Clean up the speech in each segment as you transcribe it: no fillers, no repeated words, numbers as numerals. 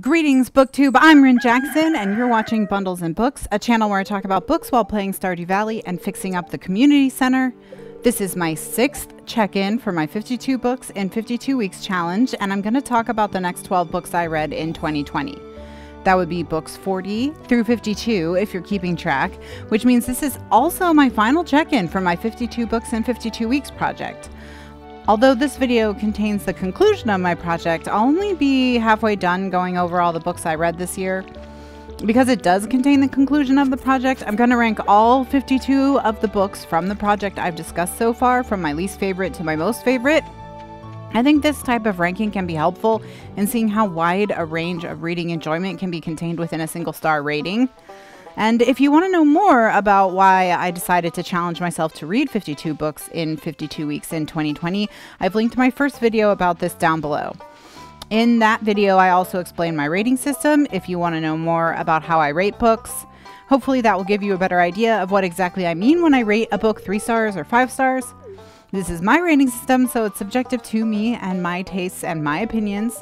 Greetings, BookTube. I'm Ryn Jackson, and you're watching Bundles and Books, a channel where I talk about books while playing Stardew Valley and fixing up the community center. This is my 6th check-in for my 52 books in 52 weeks challenge, and I'm going to talk about the next 12 books I read in 2020. That would be books 40 through 52 if you're keeping track, which means this is also my final check-in for my 52 books in 52 weeks project. Although this video contains the conclusion of my project, I'll only be halfway done going over all the books I read this year. Because it does contain the conclusion of the project, I'm going to rank all 52 of the books from the project I've discussed so far, from my least favorite to my most favorite. I think this type of ranking can be helpful in seeing how wide a range of reading enjoyment can be contained within a single star rating. And if you want to know more about why I decided to challenge myself to read 52 books in 52 weeks in 2020, I've linked my first video about this down below. In that video, I also explain my rating system if you want to know more about how I rate books. Hopefully that will give you a better idea of what exactly I mean when I rate a book 3 stars or 5 stars. This is my rating system, so it's subjective to me and my tastes and my opinions.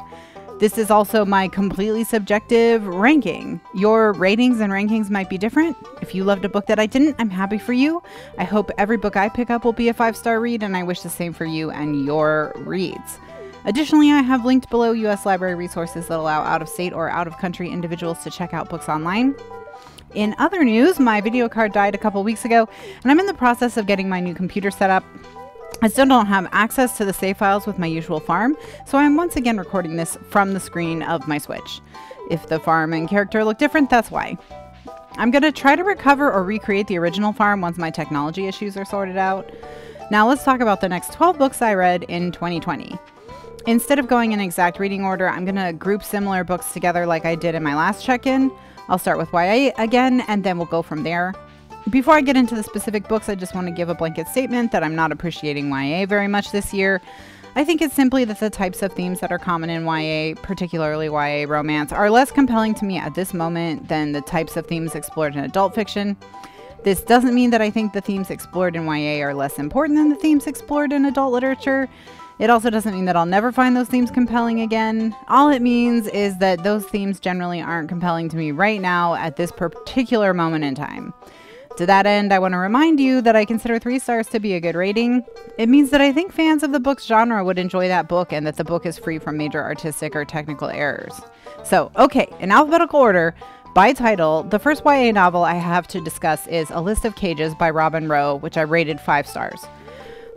This is also my completely subjective ranking. Your ratings and rankings might be different. If you loved a book that I didn't, I'm happy for you. I hope every book I pick up will be a 5-star read, and I wish the same for you and your reads. Additionally, I have linked below US library resources that allow out-of-state or out-of-country individuals to check out books online. In other news, my video card died a couple weeks ago, and I'm in the process of getting my new computer set up. I still don't have access to the save files with my usual farm, so I'm once again recording this from the screen of my Switch. If the farm and character look different, that's why. I'm going to try to recover or recreate the original farm once my technology issues are sorted out. Now let's talk about the next 12 books I read in 2020. Instead of going in exact reading order, I'm going to group similar books together like I did in my last check-in. I'll start with YA again, and then we'll go from there. Before I get into the specific books, I just want to give a blanket statement that I'm not appreciating YA very much this year. I think it's simply that the types of themes that are common in YA, particularly YA romance, are less compelling to me at this moment than the types of themes explored in adult fiction. This doesn't mean that I think the themes explored in YA are less important than the themes explored in adult literature. It also doesn't mean that I'll never find those themes compelling again. All it means is that those themes generally aren't compelling to me right now at this particular moment in time. To that end, I want to remind you that I consider 3 stars to be a good rating. It means that I think fans of the book's genre would enjoy that book and that the book is free from major artistic or technical errors. So, okay, in alphabetical order, by title, the first YA novel I have to discuss is A List of Cages by Robin Rowe, which I rated 5 stars.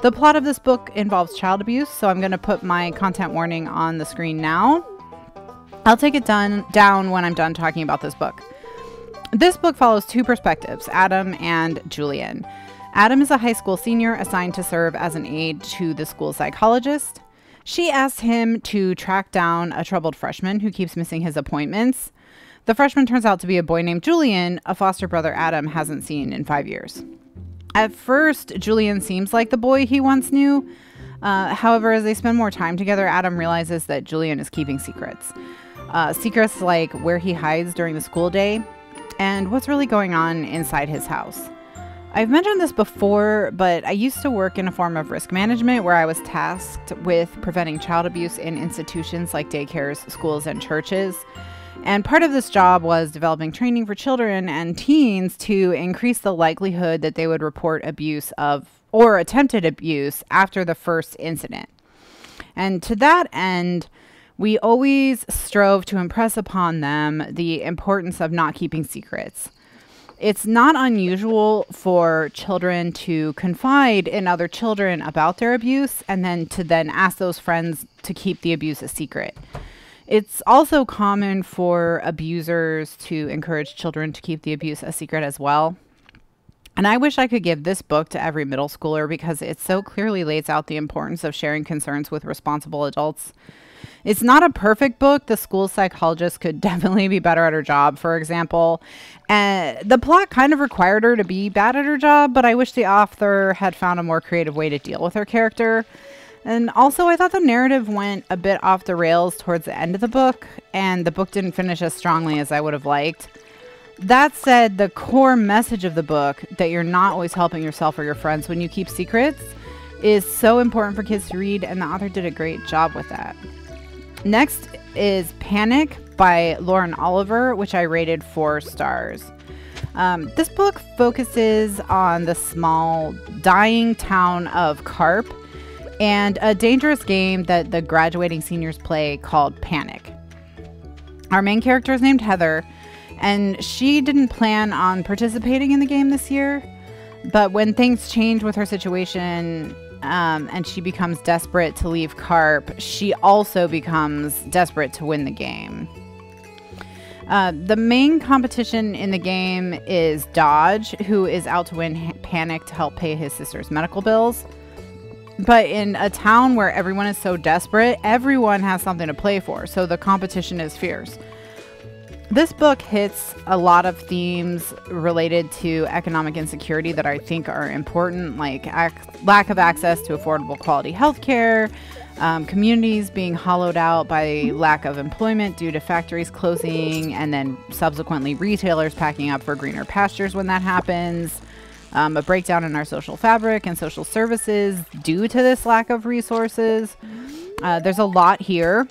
The plot of this book involves child abuse, so I'm going to put my content warning on the screen now. I'll take it down when I'm done talking about this book. This book follows 2 perspectives, Adam and Julian. Adam is a high school senior assigned to serve as an aide to the school psychologist. She asks him to track down a troubled freshman who keeps missing his appointments. The freshman turns out to be a boy named Julian, a foster brother Adam hasn't seen in 5 years. At first, Julian seems like the boy he once knew. However, as they spend more time together, Adam realizes that Julian is keeping secrets. Secrets like where he hides during the school day and what's really going on inside his house. I've mentioned this before, but I used to work in a form of risk management where I was tasked with preventing child abuse in institutions like daycares, schools, and churches. And part of this job was developing training for children and teens to increase the likelihood that they would report abuse or attempted abuse after the first incident. And to that end, we always strove to impress upon them the importance of not keeping secrets. It's not unusual for children to confide in other children about their abuse and then ask those friends to keep the abuse a secret. It's also common for abusers to encourage children to keep the abuse a secret as well. And I wish I could give this book to every middle schooler because it so clearly lays out the importance of sharing concerns with responsible adults. It's not a perfect book. The school psychologist could definitely be better at her job, for example. And the plot kind of required her to be bad at her job, but I wish the author had found a more creative way to deal with her character. And also, I thought the narrative went a bit off the rails towards the end of the book, and the book didn't finish as strongly as I would have liked. That said, the core message of the book, that you're not always helping yourself or your friends when you keep secrets, is so important for kids to read, and the author did a great job with that. Next is Panic by Lauren Oliver, which I rated 4 stars. This book focuses on the small, dying town of Carp and a dangerous game that the graduating seniors play called Panic. Our main character is named Heather, and she didn't plan on participating in the game this year, but when things change with her situation and she becomes desperate to leave Carp, she also becomes desperate to win the game. The main competition in the game is Dodge, who is out to win Panic to help pay his sister's medical bills. But in a town where everyone is so desperate, everyone has something to play for, so the competition is fierce. This book hits a lot of themes related to economic insecurity that I think are important, like lack of access to affordable quality healthcare, communities being hollowed out by lack of employment due to factories closing, and then subsequently retailers packing up for greener pastures when that happens, a breakdown in our social fabric and social services due to this lack of resources. There's a lot here.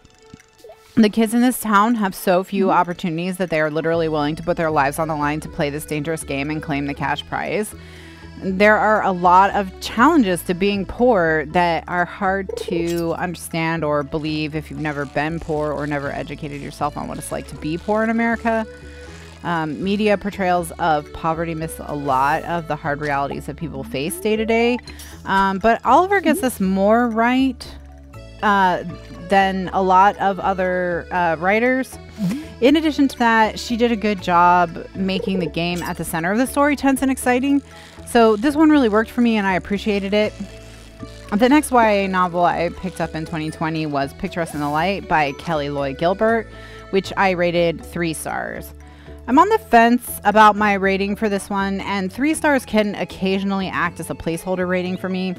The kids in this town have so few opportunities that they are literally willing to put their lives on the line to play this dangerous game and claim the cash prize. There are a lot of challenges to being poor that are hard to understand or believe if you've never been poor or never educated yourself on what it's like to be poor in America. Media portrayals of poverty miss a lot of the hard realities that people face day to day. But Oliver gets this more right than a lot of other writers. In addition to that, she did a good job making the game at the center of the story tense and exciting. So this one really worked for me and I appreciated it. The next YA novel I picked up in 2020 was Picture Us in the Light by Kelly Loy Gilbert, which I rated 3 stars. I'm on the fence about my rating for this one, and 3 stars can occasionally act as a placeholder rating for me.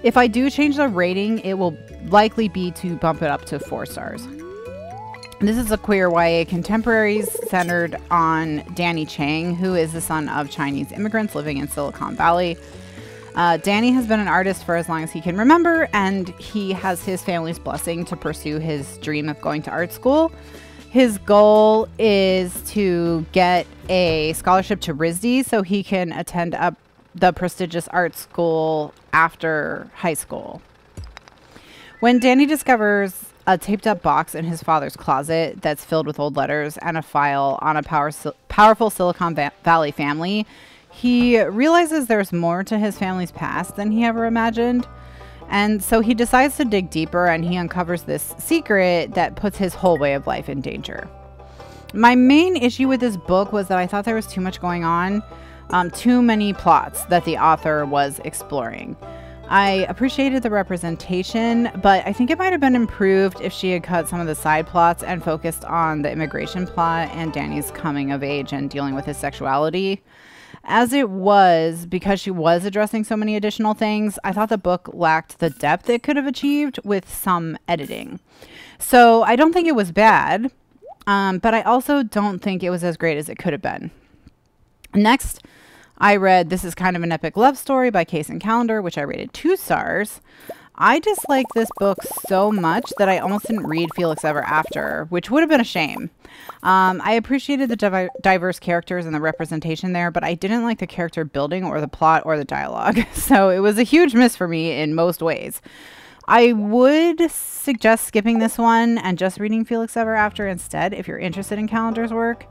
If I do change the rating, it will likely be to bump it up to 4 stars. This is a queer YA contemporary centered on Danny Chang, who is the son of Chinese immigrants living in Silicon Valley. Danny has been an artist for as long as he can remember, and he has his family's blessing to pursue his dream of going to art school. His goal is to get a scholarship to RISD so he can attend the prestigious art school after high school. When Danny discovers a taped up box in his father's closet that's filled with old letters and a file on a powerful Silicon Valley family, he realizes there's more to his family's past than he ever imagined. And so he decides to dig deeper, and he uncovers this secret that puts his whole way of life in danger. My main issue with this book was that I thought there was too much going on, too many plots that the author was exploring. I appreciated the representation, but I think it might have been improved if she had cut some of the side plots and focused on the immigration plot and Danny's coming of age and dealing with his sexuality. As it was, because she was addressing so many additional things, I thought the book lacked the depth it could have achieved with some editing. So I don't think it was bad, but I also don't think it was as great as it could have been. Next, I read This Is Kind of an Epic Love Story by Kacen Callender, which I rated 2 stars. I disliked this book so much that I almost didn't read Felix Ever After, which would have been a shame. I appreciated the diverse characters and the representation there, but I didn't like the character building or the plot or the dialogue. So it was a huge miss for me in most ways. I would suggest skipping this one and just reading Felix Ever After instead if you're interested in Callender's work.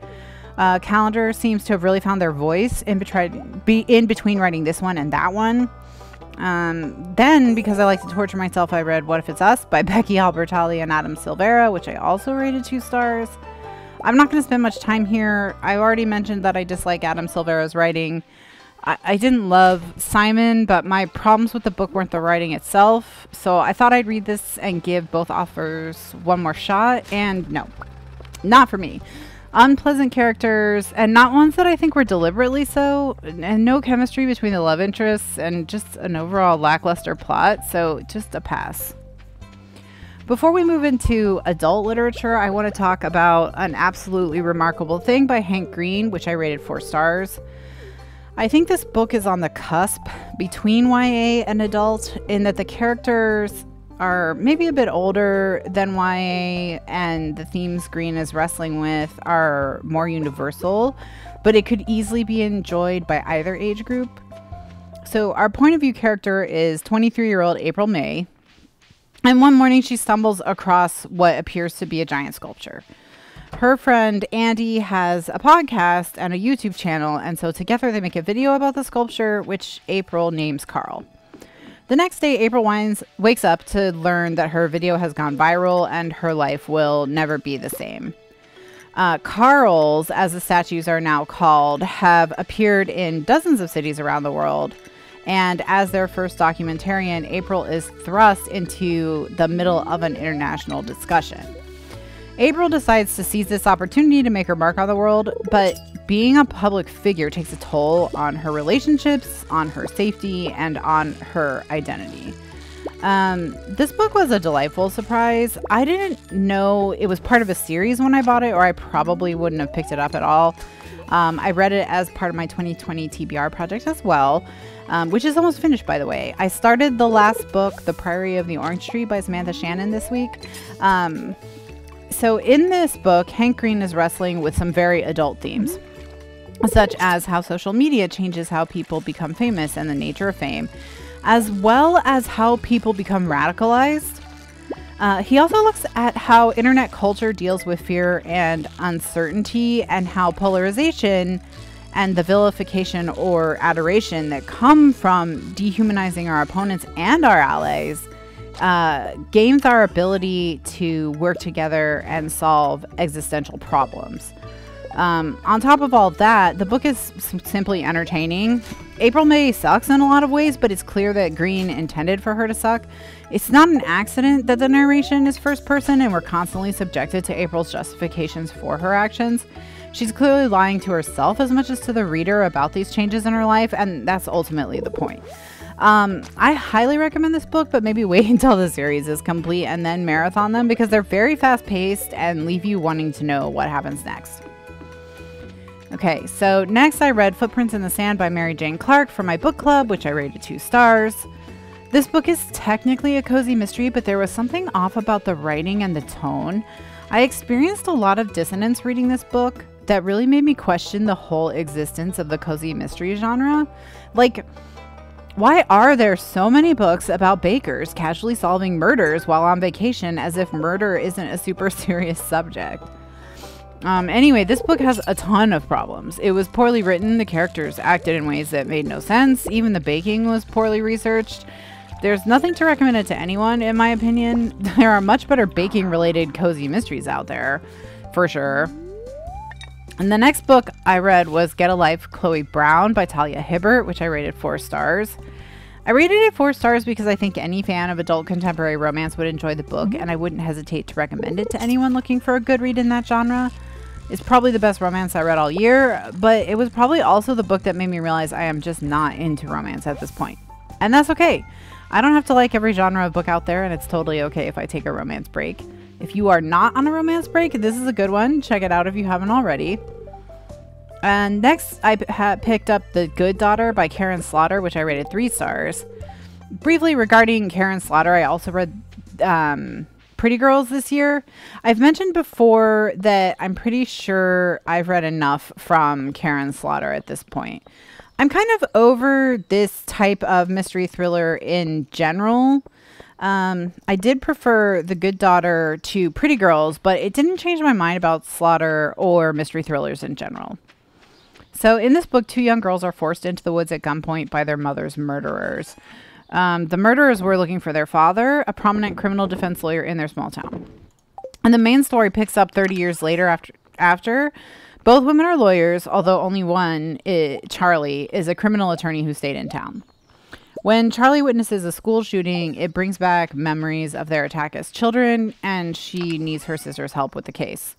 Callender seems to have really found their voice in between writing this one and that one. Then, because I like to torture myself, I read What If It's Us by Becky, Albertalli, and Adam Silvera, which I also rated 2 stars. I'm not going to spend much time here. I already mentioned that I dislike Adam Silvera's writing. I didn't love Simon, but my problems with the book weren't the writing itself. So I thought I'd read this and give both authors one more shot, and no, not for me. Unpleasant characters, and not ones that I think were deliberately so, and no chemistry between the love interests, and just an overall lackluster plot, so just a pass. Before we move into adult literature, I want to talk about An Absolutely Remarkable Thing by Hank Green, which I rated 4 stars. I think this book is on the cusp between YA and adult in that the characters are maybe a bit older than YA, and the themes Green is wrestling with are more universal, but it could easily be enjoyed by either age group. So our point of view character is 23-year-old April May, and one morning she stumbles across what appears to be a giant sculpture. Her friend Andy has a podcast and a YouTube channel, and so together they make a video about the sculpture, which April names Carl. The next day, April wakes up to learn that her video has gone viral and her life will never be the same. Carls, as the statues are now called, have appeared in dozens of cities around the world. And as their first documentarian, April is thrust into the middle of an international discussion. April decides to seize this opportunity to make her mark on the world, but being a public figure takes a toll on her relationships, on her safety, and on her identity. This book was a delightful surprise. I didn't know it was part of a series when I bought it, or I probably wouldn't have picked it up at all. I read it as part of my 2020 TBR project as well, which is almost finished, by the way. I started the last book, The Priory of the Orange Tree by Samantha Shannon, this week. So in this book, Hank Green is wrestling with some very adult themes, such as how social media changes how people become famous and the nature of fame, as well as how people become radicalized. He also looks at how internet culture deals with fear and uncertainty, and how polarization and the vilification or adoration that come from dehumanizing our opponents and our allies gains our ability to work together and solve existential problems. On top of all that, the book is simply entertaining. April May sucks in a lot of ways, but it's clear that Green intended for her to suck. It's not an accident that the narration is first person and we're constantly subjected to April's justifications for her actions. She's clearly lying to herself as much as to the reader about these changes in her life, and that's ultimately the point. I highly recommend this book, but maybe wait until the series is complete and then marathon them, because they're very fast paced and leave you wanting to know what happens next. Okay, so next I read Footprints in the Sand by Mary Jane Clark for my book club, which I rated 2 stars. This book is technically a cozy mystery, but there was something off about the writing and the tone. I experienced a lot of dissonance reading this book that really made me question the whole existence of the cozy mystery genre. Like, why are there so many books about bakers casually solving murders while on vacation, as if murder isn't a super serious subject? Anyway, this book has a ton of problems. It was poorly written, the characters acted in ways that made no sense, even the baking was poorly researched. There's nothing to recommend it to anyone, in my opinion. There are much better baking-related cozy mysteries out there, for sure. And the next book I read was Get a Life, Chloe Brown by Talia Hibbert, which I rated 4 stars. I rated it 4 stars because I think any fan of adult contemporary romance would enjoy the book, and I wouldn't hesitate to recommend it to anyone looking for a good read in that genre. It's probably the best romance I read all year, but it was probably also the book that made me realize I am just not into romance at this point. And that's okay. I don't have to like every genre of book out there, and it's totally okay if I take a romance break. If you are not on a romance break, this is a good one. Check it out if you haven't already. And next, I picked up The Good Daughter by Karen Slaughter, which I rated 3 stars. Briefly regarding Karen Slaughter, I also read Pretty Girls this year. I've mentioned before that I'm pretty sure I've read enough from Karen Slaughter at this point. I'm kind of over this type of mystery thriller in general. I did prefer The Good Daughter to Pretty Girls, but it didn't change my mind about Slaughter or mystery thrillers in general. So in this book, 2 young girls are forced into the woods at gunpoint by their mother's murderers. The murderers were looking for their father, a prominent criminal defense lawyer in their small town. And the main story picks up 30 years later after. Both women are lawyers, although only one, Charlie, is a criminal attorney who stayed in town. When Charlie witnesses a school shooting, it brings back memories of their attack as children, and she needs her sister's help with the case.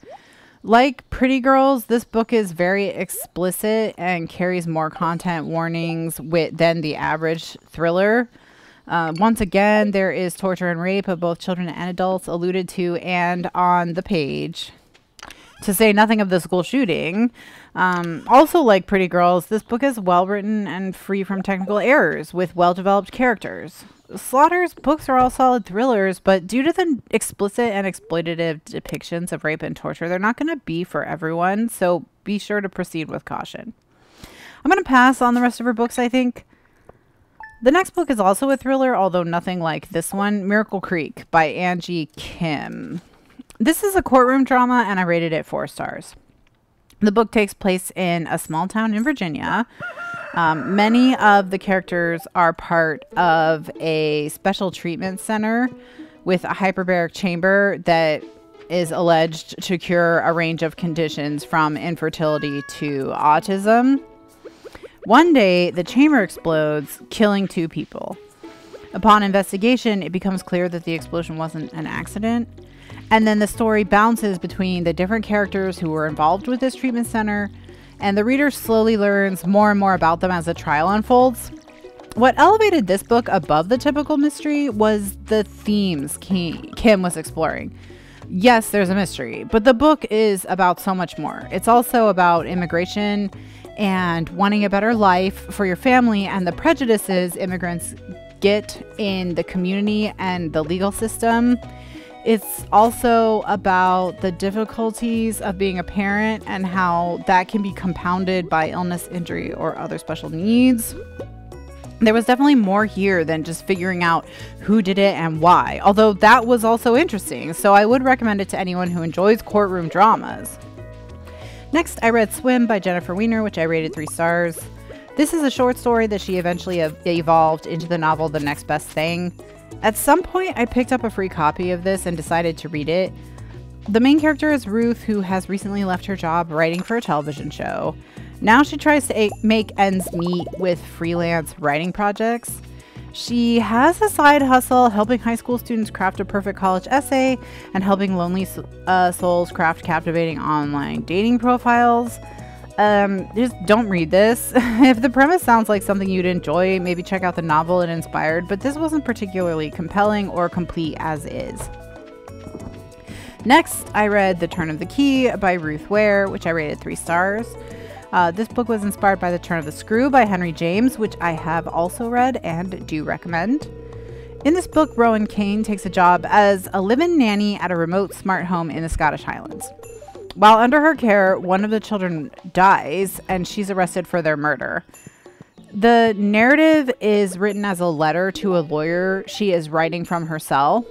Like Pretty Girls, this book is very explicit and carries more content warnings than the average thriller. Once again, there is torture and rape of both children and adults alluded to and on the page, to say nothing of the school shooting. Also, like Pretty Girls, this book is well written and free from technical errors with well-developed characters. Slaughter's books are all solid thrillers, but due to the explicit and exploitative depictions of rape and torture, they're not going to be for everyone, so be sure to proceed with caution. I'm going to pass on the rest of her books, I think. The next book is also a thriller, although nothing like this one, Miracle Creek by Angie Kim. This is a courtroom drama, and I rated it 4 stars. The book takes place in a small town in Virginia. Many of the characters are part of a special treatment center with a hyperbaric chamber that is alleged to cure a range of conditions from infertility to autism. One day, the chamber explodes, killing 2 people. Upon investigation, it becomes clear that the explosion wasn't an accident. And then the story bounces between the different characters who were involved with this treatment center, and the reader slowly learns more and more about them as the trial unfolds. What elevated this book above the typical mystery was the themes Kim was exploring. Yes, there's a mystery, but the book is about so much more. It's also about immigration and wanting a better life for your family and the prejudices immigrants get in the community and the legal system. It's also about the difficulties of being a parent and how that can be compounded by illness, injury, or other special needs. There was definitely more here than just figuring out who did it and why, although that was also interesting, so I would recommend it to anyone who enjoys courtroom dramas. Next, I read Swim by Jennifer Weiner, which I rated 3 stars. This is a short story that she eventually evolved into the novel The Next Best Thing. At some point, I picked up a free copy of this and decided to read it. The main character is Ruth, who has recently left her job writing for a television show. Now she tries to make ends meet with freelance writing projects. She has a side hustle helping high school students craft a perfect college essay and helping lonely souls craft captivating online dating profiles. Just don't read this. If the premise sounds like something you'd enjoy, maybe check out the novel it inspired, but this wasn't particularly compelling or complete as is. Next, I read The Turn of the Key by Ruth Ware, which I rated 3 stars. This book was inspired by The Turn of the Screw by Henry James, which I have also read and do recommend. In this book, Rowan Kane takes a job as a live-in nanny at a remote smart home in the Scottish Highlands. While under her care, one of the children dies, and she's arrested for their murder. The narrative is written as a letter to a lawyer she is writing from her cell,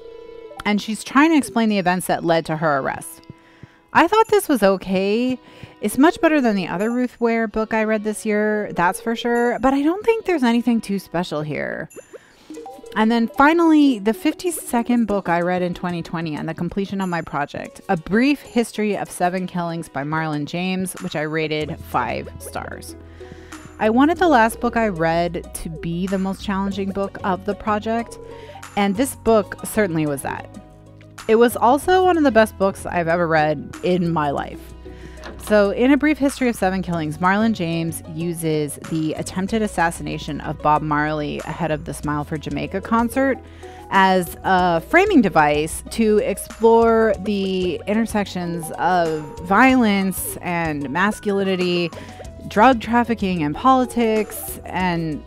and she's trying to explain the events that led to her arrest. I thought this was okay. It's much better than the other Ruth Ware book I read this year, that's for sure, but I don't think there's anything too special here. And then finally, the 52nd book I read in 2020 and the completion of my project, A Brief History of 7 Killings by Marlon James, which I rated 5 stars. I wanted the last book I read to be the most challenging book of the project, and this book certainly was that. It was also one of the best books I've ever read in my life. So in A Brief History of 7 Killings, Marlon James uses the attempted assassination of Bob Marley ahead of the Smile for Jamaica concert as a framing device to explore the intersections of violence and masculinity, drug trafficking and politics, and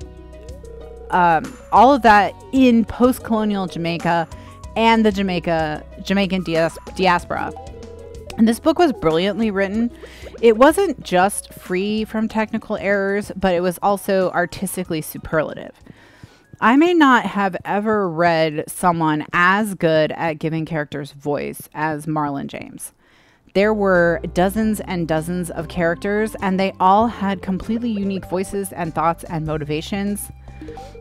all of that in post-colonial Jamaica and the Jamaican diaspora. And this book was brilliantly written. It wasn't just free from technical errors, but it was also artistically superlative. I may not have ever read someone as good at giving characters voice as Marlon James. There were dozens and dozens of characters, and they all had completely unique voices and thoughts and motivations.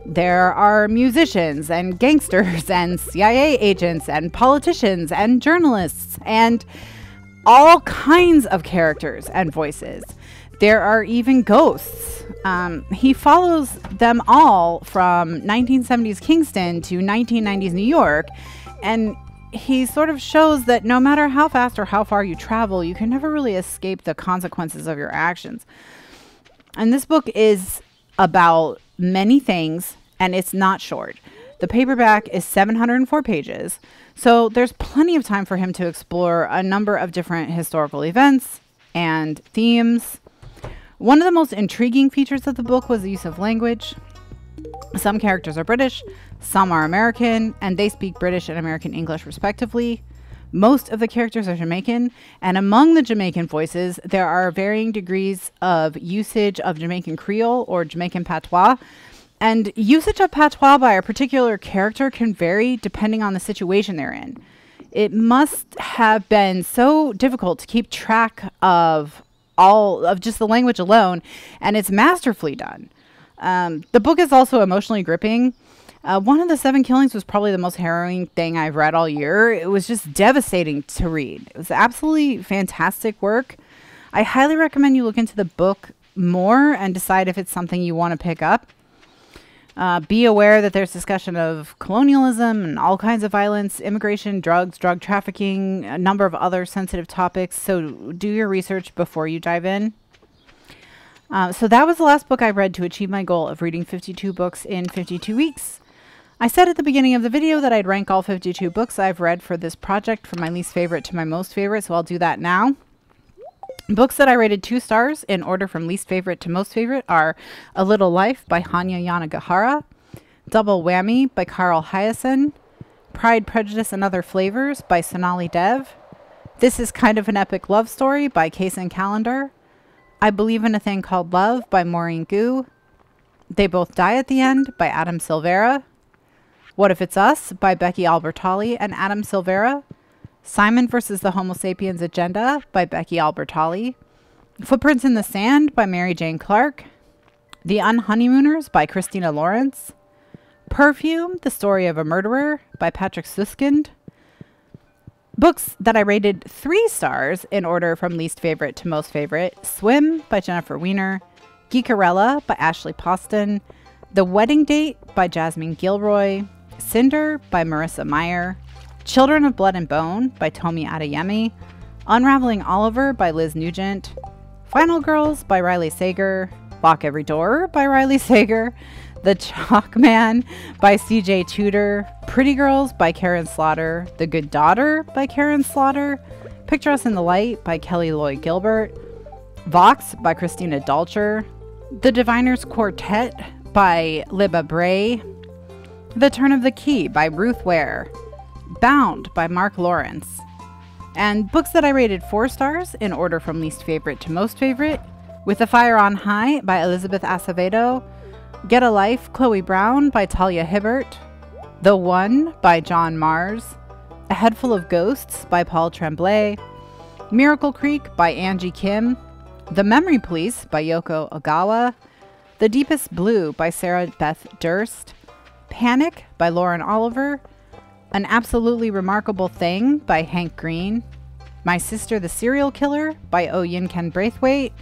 There are musicians and gangsters and CIA agents and politicians and journalists and all kinds of characters and voices. There are even ghosts. He follows them all from 1970s Kingston to 1990s New York, and he sort of shows that no matter how fast or how far you travel, you can never really escape the consequences of your actions. And this book is about many things, and it's not short. The paperback is 704 pages, so there's plenty of time for him to explore a number of different historical events and themes. One of the most intriguing features of the book was the use of language. Some characters are British, some are American, and they speak British and American English respectively. Most of the characters are Jamaican, and among the Jamaican voices, there are varying degrees of usage of Jamaican Creole or Jamaican patois. And usage of patois by a particular character can vary depending on the situation they're in. It must have been so difficult to keep track of all of just the language alone, and it's masterfully done. The book is also emotionally gripping. One of the 7 killings was probably the most harrowing thing I've read all year. It was just devastating to read. It was absolutely fantastic work. I highly recommend you look into the book more and decide if it's something you want to pick up. Be aware that there's discussion of colonialism and all kinds of violence, immigration, drugs, drug trafficking, a number of other sensitive topics. So do your research before you dive in. So that was the last book I read to achieve my goal of reading 52 books in 52 weeks. I said at the beginning of the video that I'd rank all 52 books I've read for this project from my least favorite to my most favorite, so I'll do that now. Books that I rated 2 stars in order from least favorite to most favorite are A Little Life by Hanya Yanigahara, Double Whammy by Hiaasen, Pride, Prejudice, and Other Flavors by Sonali Dev, This Is Kind of an Epic Love Story by Kacen Callender, I Believe in a Thing Called Love by Maureen, They Both Die at the End by Silvera, What If It's Us by Becky Albertalli and Silvera, Simon versus the Homo Sapiens Agenda by Becky Albertalli, Footprints in the Sand by Mary Jane Clark, The Unhoneymooners by Christina Lawrence, Perfume, The Story of a Murderer by Patrick Suskind. Books that I rated 3 stars in order from least favorite to most favorite: Swim by Jennifer Weiner, Geekarella by Ashley Poston, The Wedding Date by Jasmine Gilroy, Cinder by Marissa Meyer, Children of Blood and Bone by Tomi Adeyemi, Unraveling Oliver by Liz Nugent, Final Girls by Riley Sager, Lock Every Door by Riley Sager, The Chalk Man by CJ Tudor, Pretty Girls by Karen Slaughter, The Good Daughter by Karen Slaughter, Picture Us in the Light by Kelly Lloyd Gilbert, Vox by Christina Dalcher, The Diviners Quartet by Libba Bray, The Turn of the Key by Ruth Ware, Bound by Mark Lawrence. And books that I rated 4 stars in order from least favorite to most favorite: With the Fire on High by Elizabeth Acevedo, Get a Life, Chloe Brown by Talia Hibbert, The One by John Mars, A Head Full of Ghosts by Paul Tremblay, Miracle Creek by Angie Kim, The Memory Police by Yoko Ogawa, The Deepest Blue by Sarah Beth Durst, Panic by Lauren Oliver, An Absolutely Remarkable Thing by Hank Green, My Sister the Serial Killer by Oyin Ken Braithwaite,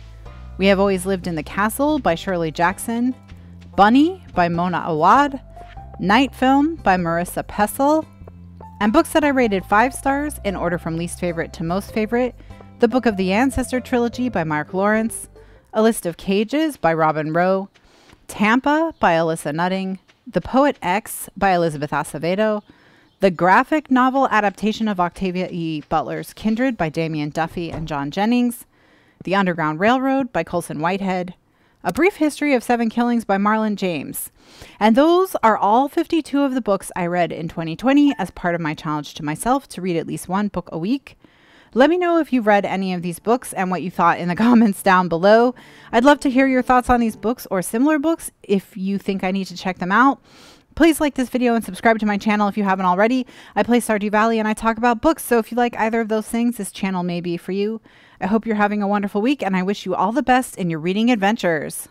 We Have Always Lived in the Castle by Shirley Jackson, Bunny by Mona Awad, Night Film by Marissa Pessel. And books that I rated 5 stars in order from least favorite to most favorite: The Book of the Ancestor Trilogy by Mark Lawrence, A List of Cages by Robin Rowe, Tampa by Alyssa Nutting, The Poet X by Elizabeth Acevedo, the graphic novel adaptation of Octavia E. Butler's Kindred by Damian Duffy and John Jennings, The Underground Railroad by Colson Whitehead, A Brief History of 7 Killings by Marlon James. And those are all 52 of the books I read in 2020 as part of my challenge to myself to read at least 1 book a week. Let me know if you've read any of these books and what you thought in the comments down below. I'd love to hear your thoughts on these books or similar books if you think I need to check them out. Please like this video and subscribe to my channel if you haven't already. I play Stardew Valley and I talk about books, so if you like either of those things, this channel may be for you. I hope you're having a wonderful week, and I wish you all the best in your reading adventures.